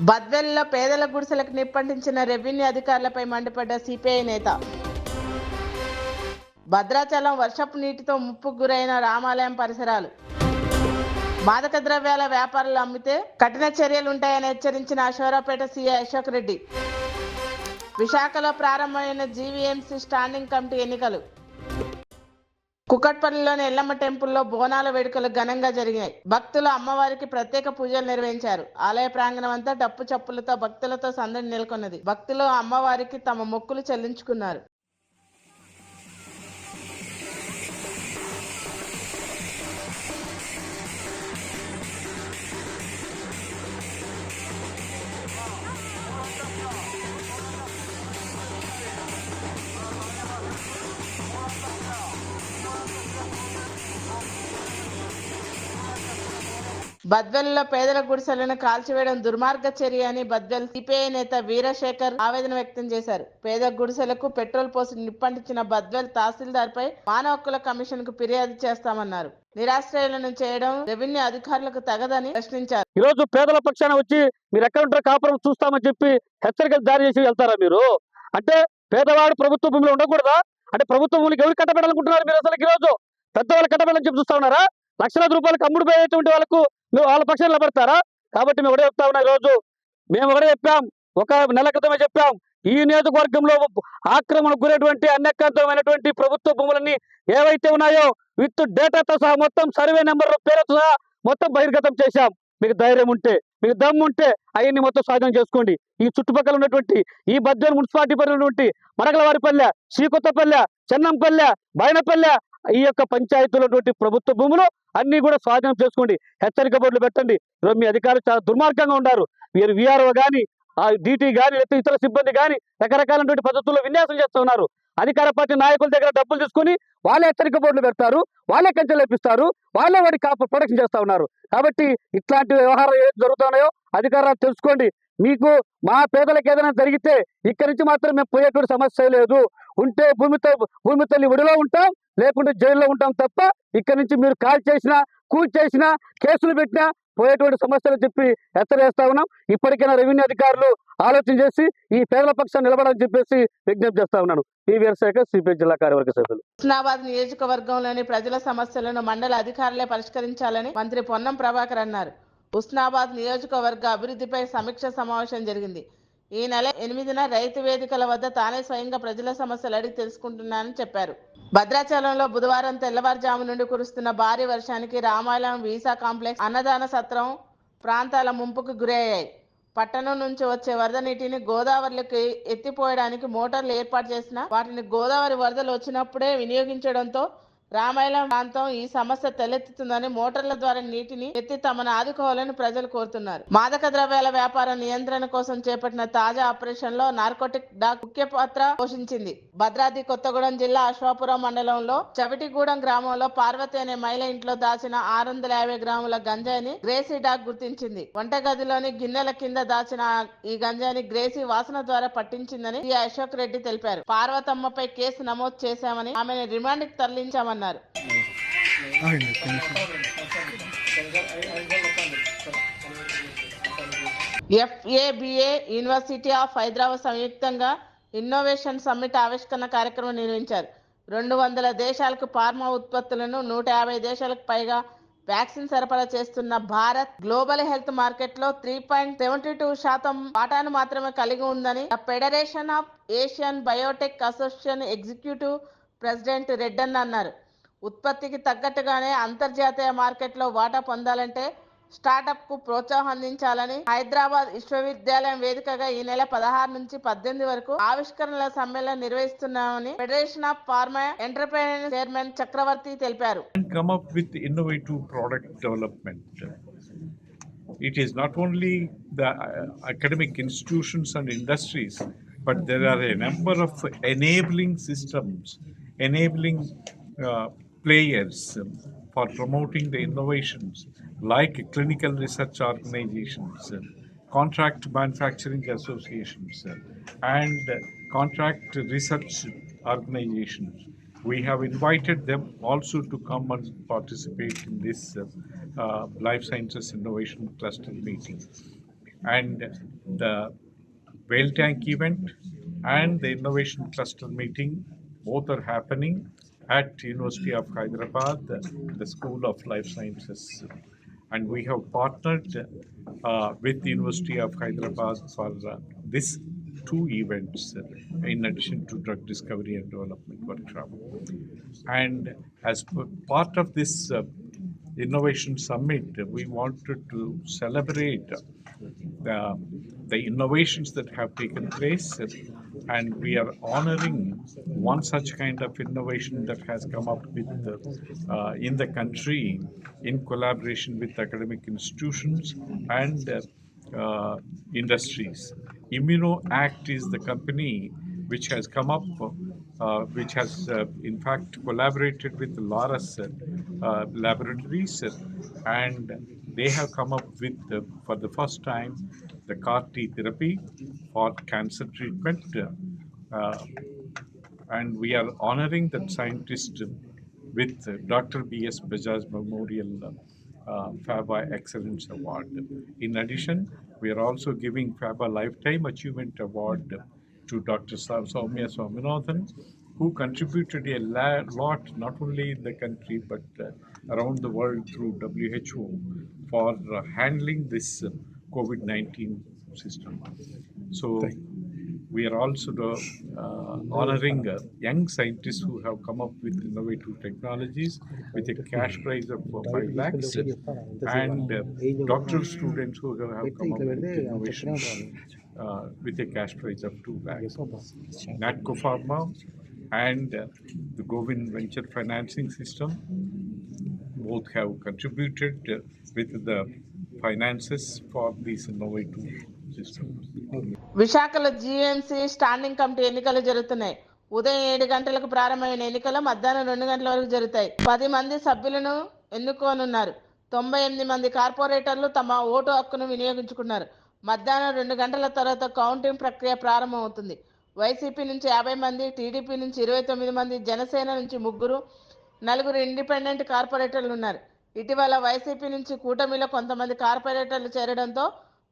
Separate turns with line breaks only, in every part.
బద్వేలులో పేదల గుడిసెలకు నిప్పంటించిన రెవెన్యూ అధికారులపై మండిపడ్డ సిపిఐ నేత. భద్రాచలం వర్షపు నీటితో ముప్పుకు గురైన రామాలయం పరిసరాలు. మాదక ద్రవ్యాల వ్యాపారులు అమ్మితే కఠిన చర్యలుంటాయని హెచ్చరించిన అశోరాపేట సీఐ అశోక్ రెడ్డి. విశాఖలో ప్రారంభమైన జీవీఎంసీ స్టాండింగ్ కమిటీ ఎన్నికలు. కుకట్పల్లిలోని ఎల్లమ్మ టెంపుల్లో బోనాల వేడుకలు ఘనంగా జరిగాయి. భక్తులు అమ్మవారికి ప్రత్యేక పూజలు నిర్వహించారు. ఆలయ ప్రాంగణం అంతా డప్పు చప్పులతో భక్తులతో సందడి నెలకొన్నది. భక్తులు అమ్మవారికి తమ మొక్కులు చెల్లించుకున్నారు. బద్వేలులో పేదల గుడిసెలను కాల్చివేయడం దుర్మార్గ చర్య అని బద్వేల్ సిపిఐ నేత వీరశేఖర్ ఆవేదన వ్యక్తం చేశారు. పేద గుడిసెలకు పెట్రోల్ పోసి నిప్పంటించిన బద్వేల్ తహసీల్దార్ పై మానవ హక్కుల కమిషన్ కు ఫిర్యాదు చేస్తామన్నారు. నిరాశ్రయులను చేయడం రెవెన్యూ అధికారులకు తగదని ప్రశ్నించారు.
ఈ రోజు పేదల పక్షాన వచ్చి మీరు ఎక్కడ ఉంటారో కాపురం చూస్తామని చెప్పి హెచ్చరికలు జారీ చేసి వెళ్తారా మీరు? అంటే పేదవాడు ప్రభుత్వ భూమిలో ఉండకూడదా? అంటే ప్రభుత్వ భూమికి ఎవరు కట్టబెట్టాలనుకుంటున్నారు మీరు? అసలు ఈ రోజు పెద్దవాళ్ళు కట్టబెట్టాలని చెప్పి చూస్తా ఉన్నారా? లక్షలాది రూపాయలకు అమ్ముడు పోయేటువంటి వాళ్ళకు నువ్వు వాళ్ళ పక్షాన్ని నిలబడతారా? కాబట్టి మేము ఒకటే చెప్తా ఉన్నా, ఈరోజు మేము ఒకటే చెప్పాం, ఒక నెల క్రితమే చెప్పాం, ఈ నియోజకవర్గంలో ఆక్రమణకు గురైనటువంటి అన్యక్రాంతమైనటువంటి ప్రభుత్వ భూములన్నీ ఏవైతే ఉన్నాయో విత్ డేటాతో సహా మొత్తం సర్వే నెంబర్ల పేరుతో సహా మొత్తం బహిర్గతం చేశాం. మీకు ధైర్యం ఉంటే, మీకు దమ్ము ఉంటే అవన్నీ మొత్తం స్వాధీనం చేసుకోండి. ఈ చుట్టుపక్కల ఉన్నటువంటి ఈ బద్వేలు మున్సిపాలిటీ పరిధినటువంటి మడకలవారిపల్లె, శ్రీకొత్తపల్లె, చెన్నంపల్లె, బైనపల్లె ఈ యొక్క పంచాయతీలో ప్రభుత్వ భూములు అన్ని కూడా స్వాధీనం చేసుకోండి. హెచ్చరిక బోర్డులు పెట్టండి. మీ అధికారులు చాలా దుర్మార్గంగా ఉన్నారు. మీరు విఆర్ఓ కానీ డీటీ కానీ లేకపోతే ఇతర సిబ్బంది కానీ రకరకాలైనటువంటి పద్ధతుల్లో విన్యాసం చేస్తూ ఉన్నారు. అధికార పార్టీ నాయకుల దగ్గర డబ్బులు తీసుకుని వాళ్ళే హెచ్చరిక బోర్డులు పెడతారు, వాళ్ళే కంచెలు లేపిస్తారు, వాళ్ళే వాడి ప్రొడక్షన్ చేస్తా ఉన్నారు. కాబట్టి ఇట్లాంటి వ్యవహారాలు ఏది జరుగుతున్నాయో అధికారులు తెలుసుకోండి. మీకు మా పేదలకు ఏదైనా జరిగితే ఇక్కడి నుంచి మాత్రం మేము పోయేటువంటి సమస్య లేదు. ఉంటే భూమి తల్లి ఒడిలో ఉంటాం, లేకుంటే జైల్లో ఉంటాం తప్ప ఇక్కడి నుంచి మీరు కాల్ చేసినా, కూల్ చేసినా, కేసులు పెట్టినా పోయేటువంటి సమస్యలు చెప్పి హెచ్చరిస్తా ఉన్నాం. ఇప్పటికైనా రెవెన్యూ అధికారులు ఆలోచన చేసి ఈ పేదల పక్షాన్ని నిలబడాలని చెప్పేసి విజ్ఞప్తి చేస్తా ఉన్నాను. ఈ వీరశేఖర్, సిపిఐ జిల్లా కార్యవర్గ సభ్యులు.
హుస్నాబాద్ నియోజకవర్గంలోని ప్రజల సమస్యలను మండల అధికారులే పరిష్కరించాలని మంత్రి పొన్నం ప్రభాకర్ అన్నారు. హుస్నాబాద్ నియోజకవర్గ అభివృద్ధిపై సమీక్ష సమావేశం జరిగింది. ఈ నెల 8న రైతు వేదికల వద్ద తానే స్వయంగా ప్రజల సమస్యలు అడిగి తెలుసుకుంటున్నానని చెప్పారు. భద్రాచలంలో బుధవారం తెల్లవారుజాము నుండి కురుస్తున్న భారీ వర్షానికి రామాలయం వీసా కాంప్లెక్స్, అన్నదాన సత్రం ప్రాంతాల ముంపుకు గురయ్యాయి. పట్టణం నుంచి వచ్చే వరద నీటిని గోదావరిలోకి ఎత్తిపోయడానికి మోటార్లు ఏర్పాటు చేసినా వాటిని గోదావరి వరదలు వచ్చినప్పుడే వినియోగించడంతో రామాయణం ప్రాంతం ఈ సమస్య తలెత్తుతుందని మోటార్ల ద్వారా నీటిని ఎత్తి తమను ఆదుకోవాలని ప్రజలు కోరుతున్నారు. మాదక ద్రవ్యాల వ్యాపార నియంత్రణ కోసం చేపట్టిన తాజా ఆపరేషన్ లో నార్కోటిక్ డాగ్ ముఖ్య పాత్ర పోషించింది. భద్రాద్రి కొత్తగూడెం జిల్లా అశ్వాపురం మండలంలో చవిటిగూడెం గ్రామంలో పార్వతి అనే మహిళ ఇంట్లో దాచిన 650 గ్రాముల గంజాయిని గ్రేసీ డాగ్ గుర్తించింది. వంటగదిలోని గిన్నెల కింద దాచిన ఈ గంజాయిని గ్రేసీ వాసన ద్వారా పట్టించిందని సి అశోక్ రెడ్డి తెలిపారు. పార్వతమ్మపై కేసు నమోదు చేశామని, ఆమెను రిమాండ్కి తరలించామని FABA యూనివర్సిటీ ఆఫ్ హైదరాబాద్ సంయుక్తంగా ఇన్నోవేషన్ సమ్మిట్ ఆవిష్కరణ కార్యక్రమం నిర్వహించారు. 200 దేశాలకు ఫార్మా ఉత్పత్తులను 150 దేశాలకు పైగా వ్యాక్సిన్ సరఫరా చేస్తున్న భారత్ గ్లోబల్ హెల్త్ మార్కెట్ లో 3.72% వాటాను మాత్రమే కలిగి ఉందని Federation of Asian Biotech Association executive president రెడ్డన్ అన్నారు. ఉత్పత్తికి తగ్గట్టుగానే అంతర్జాతీయ మార్కెట్లో వాటా పొందాలంటే స్టార్టప్ కు ప్రోత్సాహం అందించాలని హైదరాబాద్ విశ్వవిద్యాలయం వేదికగా ఈ నెల 16 నుంచి 18 వరకు ఆవిష్కరణల సమ్మేళనం నిర్వహిస్తున్నామని Federation of Pharma Entrepreneurs chairman Chakravarthi తెలిపారు.
Come up with innovative product development. It is not only the academic institutions and industries, but there are a number of enabling systems, enabling players for promoting the innovations like clinical research organizations, contract manufacturing associations, and contract research organizations. We have invited them also to come and participate in this Life Sciences Innovation Cluster meeting. And the Whale Tank event and the Innovation Cluster meeting, both are happening at University of Hyderabad, the School of Life Sciences. And we have partnered with the University of Hyderabad for this two events in addition to drug discovery and development workshop. And as part of this Innovation Summit, we wanted to celebrate the innovations that have taken place, and we are honoring one such kind of innovation that has come up with in the country in collaboration with academic institutions and industries. ImmunoAct is the company which has come up, which has in fact collaborated with Laurus Laboratories, and they have come up with, for the first time, the CAR-T therapy for cancer treatment. And we are honoring that scientist with Dr. B.S. Bajaj Memorial FABA Excellence Award. In addition, we are also giving FABA Lifetime Achievement Award to Dr. Soumya Swaminathan, who contributed a lot, not only in the country, but around the world through WHO for handling this COVID-19 system. So we are also honoring young scientists who have come up with innovative technologies with a cash prize of 5 lakhs and doctoral students who have come up with innovations with a cash prize of 2 lakhs. Natco Pharma and the Govind Venture Financing System both have contributed with the finances for these innovative systems.
విశాఖలో GMC standing committee ఎన్నికలు జరుగుతున్నాయి. ఉదయం 7 గంటలకు ప్రారంభమైన ఎన్నికలు మధ్యాహ్నం 2 గంటల వరకు జరుగుతాయి. 10 మంది సభ్యులను ఎన్నుకోనున్నారు. 98 మంది కార్పొరేటర్లు తమ ఓటు హక్కును వినియోగించుకున్నారు. మధ్యాహ్నం 2 గంటల తర్వాత కౌంటింగ్ ప్రక్రియ ప్రారంభమవుతుంది. వైసీపీ నుంచి 50 మంది, టీడీపీ నుంచి 29 మంది, జనసేన నుంచి 3, 4 ఇండిపెండెంట్ కార్పొరేటర్లు ఉన్నారు. ఇటీవల వైసీపీ నుంచి కూటమిలో కొంతమంది కార్పొరేటర్లు చేరడంతో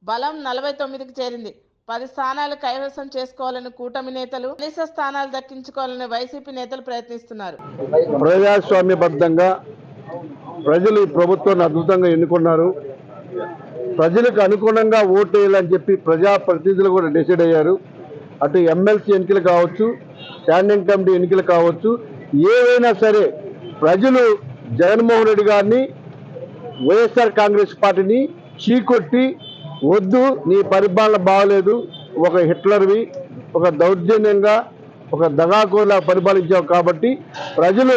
బలం 49కి చేరింది. 10 స్థానాలు కైవసం చేసుకోవాలని కూటమి నేతలు, కనీస స్థానాలు దక్కించుకోవాలని వైసీపీ నేతలు ప్రయత్నిస్తున్నారు.
ప్రజాస్వామ్యబద్ధంగా ప్రజలు ఈ ప్రభుత్వాన్ని అద్భుతంగా ఎన్నుకున్నారు. ప్రజలకు అనుగుణంగా ఓటు వేయాలని చెప్పి ప్రజాప్రతినిధులు కూడా డిసైడ్ అయ్యారు. అటు ఎమ్మెల్సీ ఎన్నికలు కావచ్చు, స్టాండింగ్ కమిటీ ఎన్నికలు కావచ్చు, ఏవైనా సరే ప్రజలు జగన్మోహన్ రెడ్డి గారిని, వైఎస్ఆర్ కాంగ్రెస్ పార్టీని చీకొట్టి, వద్దు నీ పరిపాలన బాగలేదు, ఒక హిట్లర్వి, ఒక దౌర్జన్యంగా, ఒక దగాకోలా పరిపాలించావు కాబట్టి ప్రజలు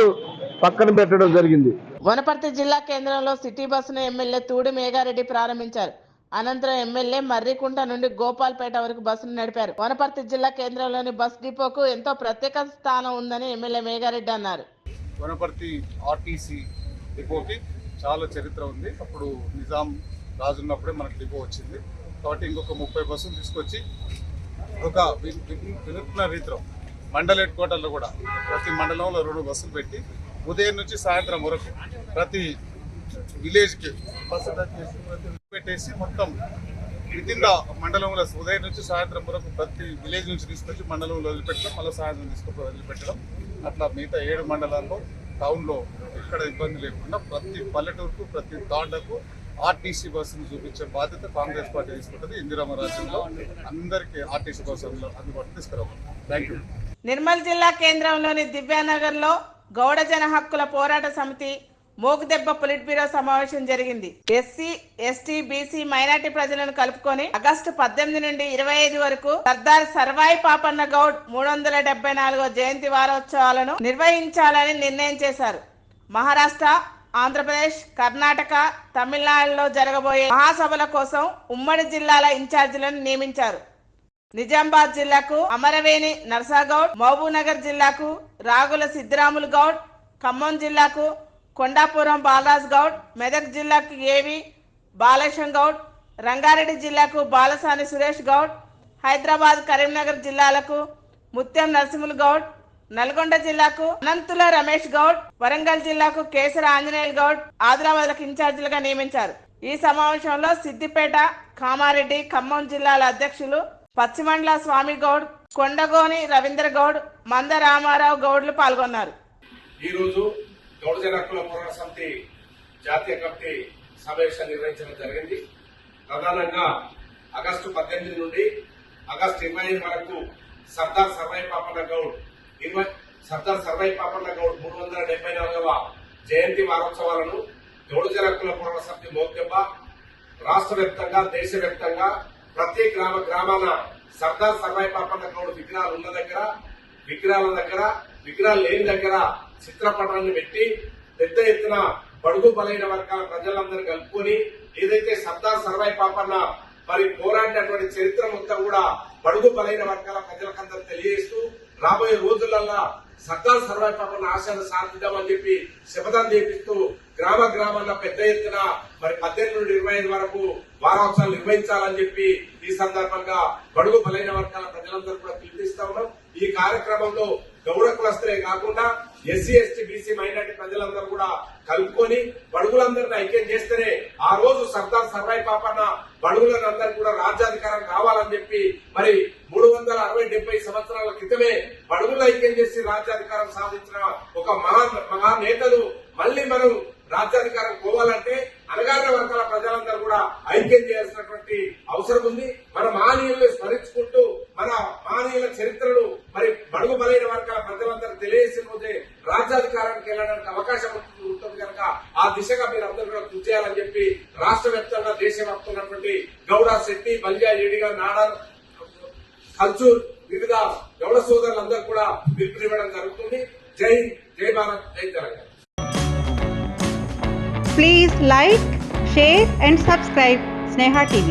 పక్కన పెట్టడం జరిగింది.
వనపర్తి జిల్లా కేంద్రంలో సిటీ బస్సును ఎమ్మెల్యే తూడి మేఘారెడ్డి ప్రారంభించారు. అనంతరం ఎమ్మెల్యే మర్రికుంట నుండి గోపాల్పేట వరకు బస్సును నడిపారు. వనపర్తి జిల్లా కేంద్రంలోని బస్ డిపోకు ఎంతో ప్రత్యేక స్థానం ఉందని ఎమ్మెల్యే మేఘారెడ్డి అన్నారు.
వనపర్తి ఆర్టీసీ డిపోకి చాలా చరిత్ర ఉంది. అప్పుడు నిజాం రాజు ఉన్నప్పుడే మనకు డిపో వచ్చింది కాబట్టి ఇంకొక 30 బస్సులు తీసుకొచ్చి ఒక వినూత్న రీతిలో మండల హెడ్ క్వార్టర్లో కూడా ప్రతి మండలంలో 2 బస్సులు పెట్టి ఉదయం నుంచి సాయంత్రం వరకు ప్రతి విలేజ్కి బస్సు పెట్టేసి మొత్తం వితిన్ ద మండలంలో ఉదయం నుంచి సాయంత్రం వరకు ప్రతి విలేజ్ నుంచి తీసుకొచ్చి మండలంలో వదిలిపెట్టడం, మళ్ళీ సాయంత్రం తీసుకొని వదిలిపెట్టడం, అట్లా మిగతా 7 మండలాల్లో టౌన్లో ఎక్కడ ఇబ్బంది లేకుండా ప్రతి పల్లెటూరుకు, ప్రతి తాండకు ఆర్టీసీ బస్సును చూపించే బాధ్యత కాంగ్రెస్ పార్టీ తీసుకుంటుంది. ఇందిరామ రాజ్యంలో అందరికీ ఆర్టీసీ బస్సులు అందుబాటు తీసుకురావాలి. Thank you.
నిర్మల్ జిల్లా కేంద్రంలోని దివ్యానగర్లో గౌడ జన హక్కుల పోరాట సమితి మోగుదెబ్బ పొలిట్ బ్యూరో సమావేశం జరిగింది. ఎస్సీ, ఎస్టీ, బీసీ, మైనార్టీ ప్రజలను కలుపుకొని ఆగస్టు 18 నుండి 25 వరకు సర్దార్ సర్వాయి పాపన్న గౌడ్ 374వ జయంతి వారోత్సవాలను నిర్వహించాలని నిర్ణయం చేశారు. మహారాష్ట్ర, ఆంధ్రప్రదేశ్, కర్ణాటక, తమిళనాడులో జరగబోయే మహాసభల కోసం ఉమ్మడి జిల్లాల ఇన్ఛార్జీలను నియమించారు. నిజామాబాద్ జిల్లాకు అమరవేణి నర్సాగౌడ్, మహబూబ్నగర్ జిల్లాకు రాగుల సిద్ధిరాములు గౌడ్, ఖమ్మం జిల్లాకు కొండాపురం బాలరాజ్ గౌడ్, మెదక్ జిల్లాకు ఏవి బాలశం గౌడ్, రంగారెడ్డి జిల్లాకు బాలసాని సురేష్ గౌడ్, హైదరాబాద్, కరీంనగర్ జిల్లాలకు ముత్యం నరసింహులు గౌడ్, నల్గొండ జిల్లాకు అనంతుల రమేష్ గౌడ్, వరంగల్ జిల్లాకు కేసర ఆంజనేయులు గౌడ్, ఆదిలాబాద్లకు ఇన్ఛార్జీలుగా నియమించారు. ఈ సమావేశంలో సిద్దిపేట, కామారెడ్డి, ఖమ్మం జిల్లాల అధ్యక్షులు పచ్చిమండ్ల స్వామి గౌడ్, కొండగోని రవీంద్ర గౌడ్, మంద రామారావు గౌడ్లు పాల్గొన్నారు.
ఈరోజు గౌడజన హక్కుల పోరాట సమితి జాతీయ కమిటీ సమావేశం నిర్వహించడం జరిగింది. ప్రధానంగా ఆగస్టు 18 నుండి ఆగస్టు 25 వరకు సర్దార్ సర్వాయి పాపన్న గౌడ్ 374వ జయంతి వారోత్సవాలను గౌడజన హక్కుల పోరాట సమితి మోగ్గెబ్బ రాష్ట్ర వ్యాప్తంగా, దేశ వ్యాప్తంగా ప్రతి గ్రామాన సర్దార్ సర్వాయి పాపన్న గౌడ్ విగ్రహాలు ఉన్న దగ్గర, విగ్రహాలు లేని దగ్గర చిత్రపటాన్ని పెట్టి పెద్ద ఎత్తున బడుగు బలైన వర్గాల ప్రజలందరూ కలుపుకొని ఏదైతే సర్దార్ సర్వాయి పాపన్న మరి పోరాడినటువంటి చరిత్ర మొత్తం కూడా బడుగు బలైన వర్గాల ప్రజలకందరూ తెలియజేస్తూ రాబోయే రోజులల్లా సర్దార్ సర్వాయి పాపన్న ఆశయాన్ని సాధిద్దామని చెప్పి శపథం చేపిస్తూ గ్రామాన పెద్ద ఎత్తున మరి 18 నుండి 25 వరకు వారోత్సవాలు నిర్వహించాలని చెప్పి ఈ సందర్భంగా బడుగు బలైన వర్గాల ప్రజలందరూ కూడా పిలుపునిస్తా ఉన్నాం. ఈ కార్యక్రమంలో గౌడ కులస్తులే కాకుండా ఎస్సీ, ఎస్టీ, బీసీ, మైనార్టీ ప్రజలందరూ కూడా కలుపుకొని బడుగులందరినీ ఐక్యం చేస్తేనే ఆ రోజు సర్దార్ సర్వాయి పాపన్న బడుగులందరూ కూడా రాజ్యాధికారం కావాలని చెప్పి మరి 360-70 సంవత్సరాల క్రితమే బడుగులు ఐక్యం చేసి రాజ్యాధికారం సాధించిన ఒక మహానేతలు మళ్ళీ మనం రాజ్యాధికారం పోవాలంటే అణగారిన వర్గాల ప్రజలందరూ కూడా ఐక్యం చేయాల్సినటువంటి అవసరం ఉంది. మన మహనీయులను స్మరించుకుంటూ మన మహనీయుల చరిత్రను మరి బడుగు బలైన వర్గాల ప్రజలందరూ తెలియజేసిన రోజే రాజ్యాధికారానికి వెళ్ళడానికి అవకాశం ఉంటుంది కనుక ఆ దిశగా మీరు అందరూ కూడా కృషి చేయాలని చెప్పి రాష్ట్ర వ్యాప్తంగా, దేశవ్యాప్తంగా ఉన్నటువంటి గౌడ, శెట్టి, బలిజా, ఏడిగా, నాడార్, కల్చూర్ వివిధ గౌడ సోదరులందరూ కూడా పిలుపునివ్వడం జరుగుతుంది. జై భారత్, జై Telangana.
Please like, share and subscribe Sneha TV.